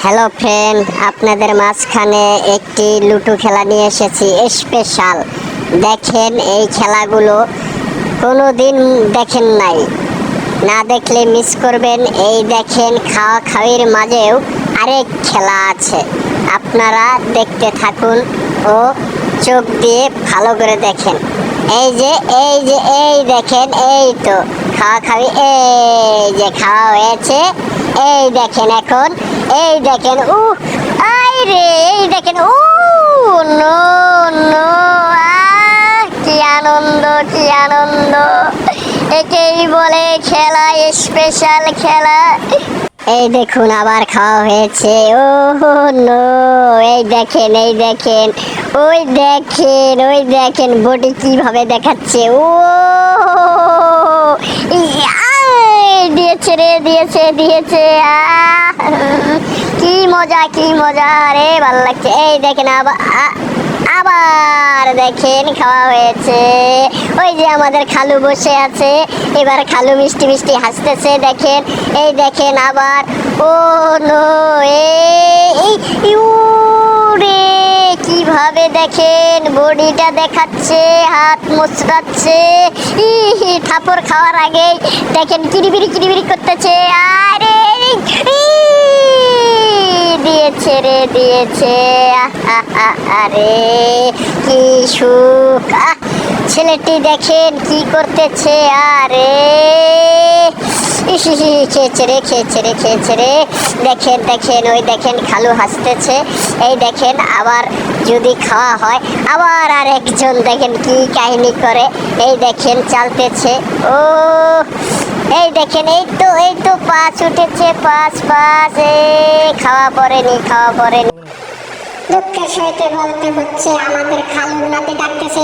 Hello friend, আপনাদের মাঝখানে একটি লুডো খেলা নিয়ে এসেছি স্পেশাল। দেখেন, এই খেলাগুলো কোনোদিন দেখেন নাই, না দেখলে মিস করবেন। এই দেখেন, খাওয়া খাওয়ির মাঝেও আরেক খেলা আছে, আপনারা দেখতে থাকুন ও চোখ দিয়ে ভালো করে দেখেন। এই যে এই যে এই দেখেন, এই তো খাওয়া খাওয়ি, এই যে খাওয়া হয়েছে, এই দেখেন এখন, এই দেখেন আই রে, এই দেখেন নো নো, কি আনন্দ কি আনন্দ, একেই বলে খেলা, স্পেশাল খেলা। এই দেখুন আবার খাওয়া হয়েছে, নো, এই দেখেন এই দেখেন, ওই দেখেন বডি কিভাবে দেখাচ্ছে, দিয়েছে রে, দিয়েছে কি মজা রে, ভালো লাগছে। এই দেখেন আবার দেখেন খাওয়া হয়েছে। ওই যে আমাদের খালু বসে আছে, এবার খালু মিষ্টি মিষ্টি হাসতেছে, দেখেন এই দেখেন আবার, নো, রে, কিভাবে দেখেন বডিটা দেখাচ্ছে, হাত মুচড়াচ্ছে, থাপড় খাওয়ার আগে দেখেন কিরিবিরি করতেছে, আরে দিয়েছে আরে কি সুখ, ছেলেটি দেখেন কি করতেছে, আরে খেয়েছে রে, দেখেন ওই দেখেন খালু হাসতেছে। এই দেখেন আবার যদি খাওয়া হয়, আবার আর একজন দেখেন কি কাহিনী করে, এই দেখেন চালতেছে, এই দেখেন এই তো পাঁচ উঠেছে, পাঁচ, খাওয়া পড়েনি। দুঃখের সহিত বলতে হচ্ছে, আমাদের খালু নাতে ডাকতেছে।